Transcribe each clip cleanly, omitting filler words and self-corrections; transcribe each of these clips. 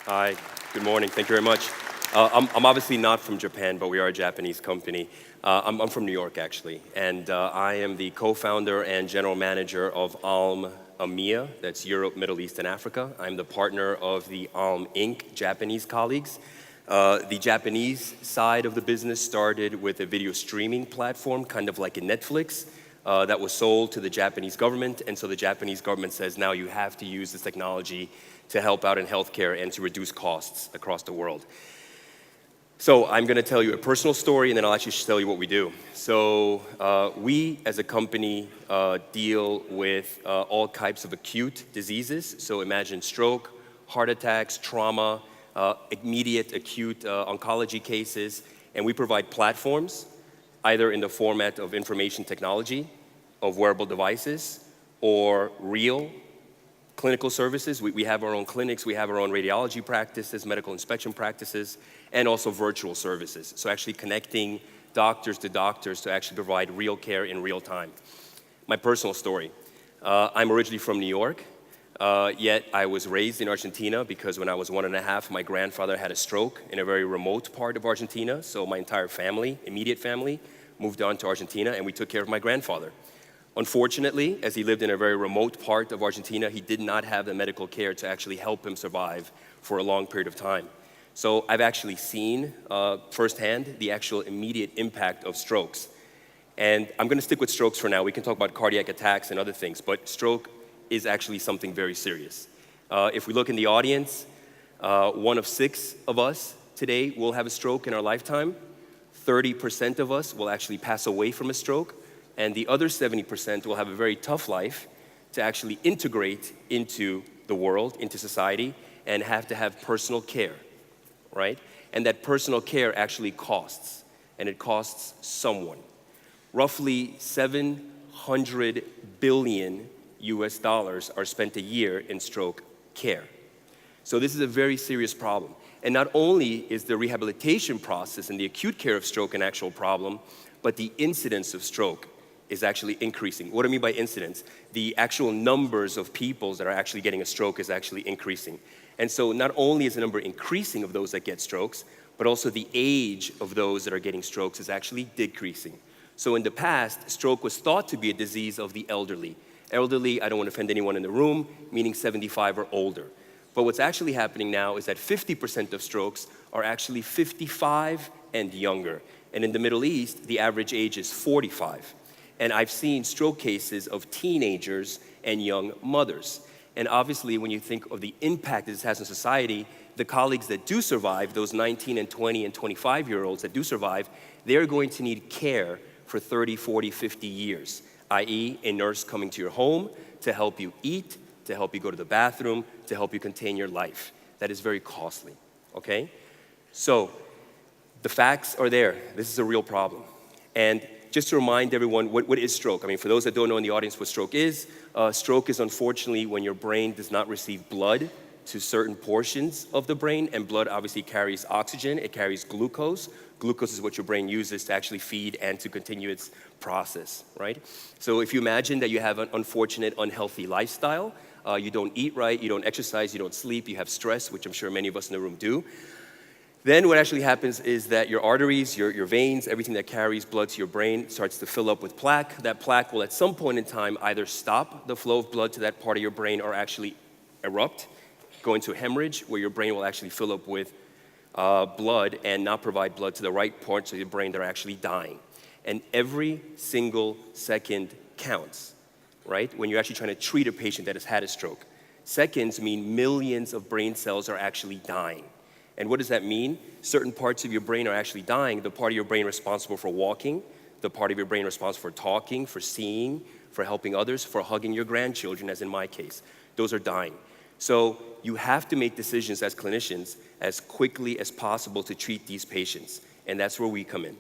Hi, good morning. Thank you very much. I'm obviously not from Japan, but we are a Japanese company. I'm from New York, actually, and I am the co-founder and general manager of Allm EMEA, that's Europe, Middle East, and Africa. I'm the partner of the Allm Inc. Japanese colleagues. The Japanese side of the business started with a video streaming platform, kind of like a Netflix, that was sold to the Japanese government, and so the Japanese government says, now you have to use this technology to help out in healthcare and to reduce costs across the world. So I'm going to tell you a personal story, and then I'll actually tell you what we do. So we, as a company, deal with all types of acute diseases. So imagine stroke, heart attacks, trauma, immediate acute oncology cases, and we provide platforms, either in the format of information technology, of wearable devices, or real clinical services. We have our own clinics, we have our own radiology practices, medical inspection practices, and also virtual services. So actually connecting doctors to actually provide real care in real time. My personal story. I'm originally from New York, yet I was raised in Argentina because when I was 1.5, my grandfather had a stroke in a very remote part of Argentina. So my entire family, immediate family, moved on to Argentina, and we took care of my grandfather. Unfortunately, as he lived in a very remote part of Argentina, he did not have the medical care to actually help him survive for a long period of time. So I've actually seen firsthand the actual immediate impact of strokes. And I'm going to stick with strokes for now. We can talk about cardiac attacks and other things, but stroke is actually something very serious. If we look in the audience, 1 of 6 of us today will have a stroke in our lifetime. 30% of us will actually pass away from a stroke. And the other 70% will have a very tough life to actually integrate into the world, into society, and have to have personal care, right? And that personal care actually costs, and it costs someone. Roughly 700 billion US dollars are spent a year in stroke care. So this is a very serious problem. And not only is the rehabilitation process and the acute care of stroke an actual problem, but the incidence of stroke is actually increasing. What do I mean by incidence? The actual numbers of people that are actually getting a stroke is actually increasing. And so not only is the number increasing of those that get strokes, but also the age of those that are getting strokes is actually decreasing. So in the past, stroke was thought to be a disease of the elderly. Elderly, I don't want to offend anyone in the room, meaning 75 or older. But what's actually happening now is that 50% of strokes are actually 55 and younger. And in the Middle East, the average age is 45. And I've seen stroke cases of teenagers and young mothers. And obviously, when you think of the impact this has on society, the colleagues that do survive, those 19 and 20 and 25-year-olds that do survive, they're going to need care for 30, 40, 50 years, i.e. a nurse coming to your home to help you eat, to help you go to the bathroom, to help you contain your life. That is very costly, okay? So the facts are there. This is a real problem. And just to remind everyone, what is stroke? I mean, for those that don't know in the audience what stroke is unfortunately when your brain does not receive blood to certain portions of the brain, and blood obviously carries oxygen, it carries glucose. Glucose is what your brain uses to actually feed and to continue its process, right? So if you imagine that you have an unfortunate, unhealthy lifestyle, you don't eat right, you don't exercise, you don't sleep, you have stress, which I'm sure many of us in the room do, then what actually happens is that your arteries, your veins, everything that carries blood to your brain starts to fill up with plaque. That plaque will at some point in time either stop the flow of blood to that part of your brain or actually erupt, go into a hemorrhage where your brain will actually fill up with blood and not provide blood to the right parts of your brain that are actually dying. And every single second counts, right? When you're actually trying to treat a patient that has had a stroke. Seconds mean millions of brain cells are actually dying. And what does that mean? Certain parts of your brain are actually dying. The part of your brain responsible for walking, the part of your brain responsible for talking, for seeing, for helping others, for hugging your grandchildren, as in my case. Those are dying. So you have to make decisions as clinicians as quickly as possible to treat these patients. And that's where we come in.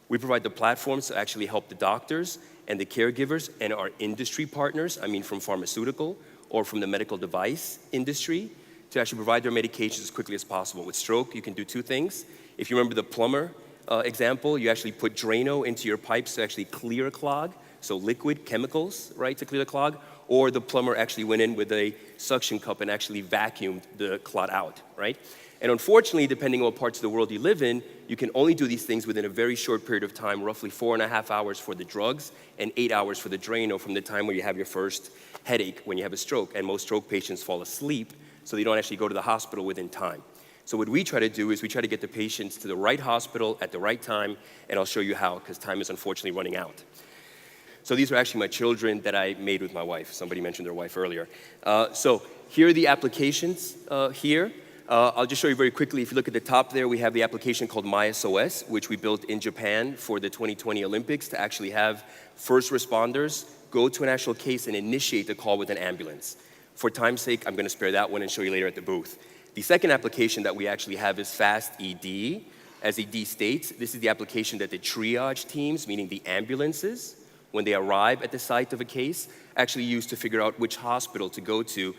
We provide the platforms to actually help the doctors and the caregivers and our industry partners, I mean from pharmaceutical or from the medical device industry, to actually provide their medications as quickly as possible. With stroke, you can do 2 things. If you remember the plumber example, you actually put Drano into your pipes to actually clear a clog, so liquid chemicals, right, to clear the clog, or the plumber actually went in with a suction cup and actually vacuumed the clot out, right? And unfortunately, depending on what parts of the world you live in, you can only do these things within a very short period of time, roughly 4.5 hours for the drugs and 8 hours for the Drano from the time where you have your first headache when you have a stroke. And most stroke patients fall asleep, so they don't actually go to the hospital within time. So what we try to do is we try to get the patients to the right hospital at the right time, and I'll show you how, because time is unfortunately running out. So these are actually my children that I made with my wife. Somebody mentioned their wife earlier. So here are the applications here. I'll just show you very quickly. If you look at the top there, we have the application called MySOS, which we built in Japan for the 2020 Olympics to actually have first responders go to an actual case and initiate the call with an ambulance. For time's sake, I'm going to spare that one and show you later at the booth. The second application that we actually have is Fast ED. As ED states, this is the application that the triage teams, meaning the ambulances, when they arrive at the site of a case, actually use to figure out which hospital to go to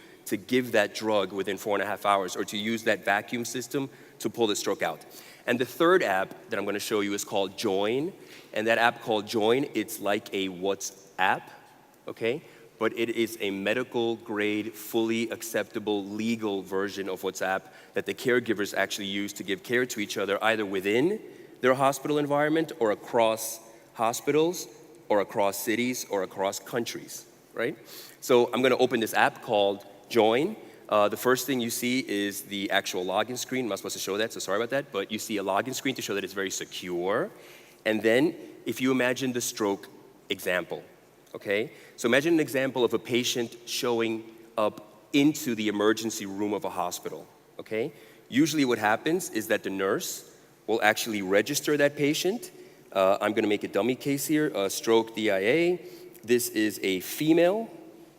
give that drug within 4.5 hours, or to use that vacuum system to pull the stroke out. And the third app that I'm going to show you is called Join. And that app called Join, it's like a WhatsApp, okay? But it is a medical grade, fully acceptable, legal version of WhatsApp that the caregivers actually use to give care to each other, either within their hospital environment or across hospitals or across cities or across countries, right? So I'm gonna open this app called Join. The first thing you see is the actual login screen. I'm not supposed to show that, so sorry about that, but you see a login screen to show that it's very secure. And then if you imagine the stroke example, okay? So imagine an example of a patient showing up into the emergency room of a hospital, okay? Usually what happens is that the nurse will actually register that patient. I'm gonna make a dummy case here, stroke DIA. This is a female.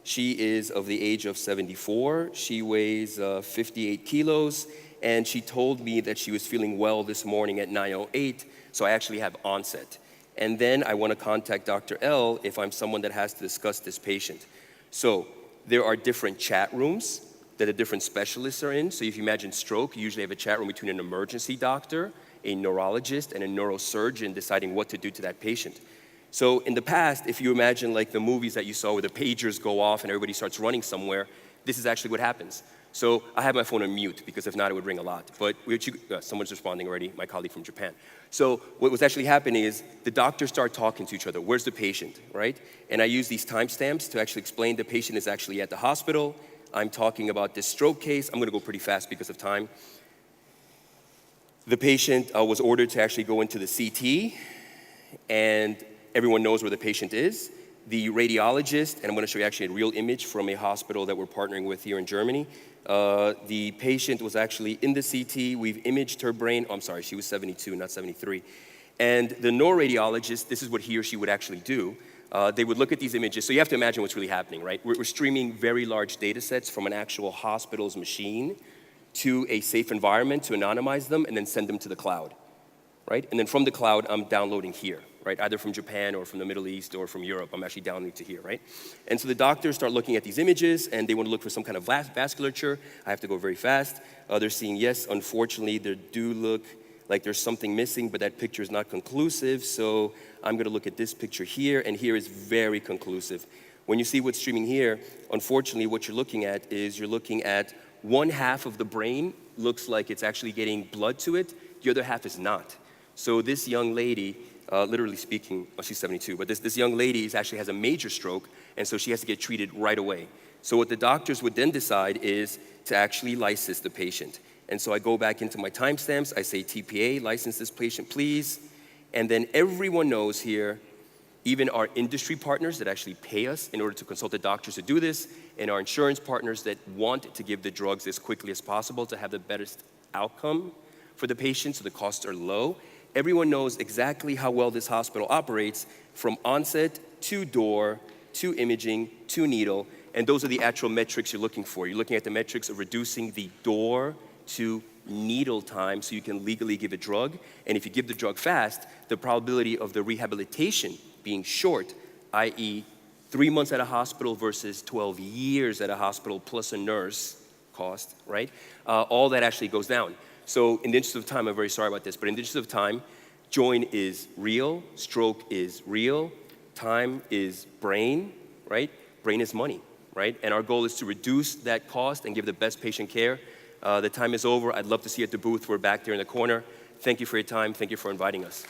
She is of the age of 74. She weighs 58 kilos, and she told me that she was feeling well this morning at 9:08, so I actually have onset. And then I want to contact Dr. L if I'm someone that has to discuss this patient. So there are different chat rooms that the different specialists are in. So if you imagine stroke, you usually have a chat room between an emergency doctor, a neurologist, and a neurosurgeon deciding what to do to that patient. So in the past, if you imagine like the movies that you saw where the pagers go off and everybody starts running somewhere, this is actually what happens. So I have my phone on mute because if not, it would ring a lot. But someone's responding already, my colleague from Japan. So what was actually happening is the doctors start talking to each other. Where's the patient, right? And I use these timestamps to actually explain the patient is actually at the hospital. I'm talking about this stroke case. I'm gonna go pretty fast because of time. The patient was ordered to actually go into the CT, and everyone knows where the patient is. The radiologist, and I'm gonna show you actually a real image from a hospital that we're partnering with here in Germany. The patient was actually in the CT. We've imaged her brain. Oh, I'm sorry, she was 72, not 73. And the neuroradiologist, this is what he or she would actually do. They would look at these images. So you have to imagine what's really happening, right? We're streaming very large data sets from an actual hospital's machine to a safe environment to anonymize them and then send them to the cloud, right? And then from the cloud, I'm downloading here, right? Either from Japan or from the Middle East or from Europe. I'm actually downloading to here, right? And so the doctors start looking at these images and they want to look for some kind of vasculature. I have to go very fast. They're seeing, yes, unfortunately, there do look like there's something missing, but that picture is not conclusive. So I'm gonna look at this picture here, and here is very conclusive. When you see what's streaming here, unfortunately, what you're looking at is you're looking at one half of the brain looks like it's actually getting blood to it. The other half is not. So this young lady, literally speaking, well, she's 72, but this young lady actually has a major stroke, and so she has to get treated right away. So what the doctors would then decide is to actually license the patient. And so I go back into my timestamps, I say TPA, license this patient, please. And then everyone knows here, even our industry partners that actually pay us in order to consult the doctors to do this, and our insurance partners that want to give the drugs as quickly as possible to have the best outcome for the patient so the costs are low. Everyone knows exactly how well this hospital operates from onset to door, to imaging, to needle, and those are the actual metrics you're looking for. You're looking at the metrics of reducing the door to needle time so you can legally give a drug, and if you give the drug fast, the probability of the rehabilitation being short, i.e. 3 months at a hospital versus 12 years at a hospital plus a nurse cost, right? All that actually goes down. So in the interest of time, I'm very sorry about this, but in the interest of time, join is real, stroke is real, time is brain, right? Brain is money. right? And our goal is to reduce that cost and give the best patient care. The time is over. I'd love to see you at the booth. We're back there in the corner. Thank you for your time. Thank you for inviting us.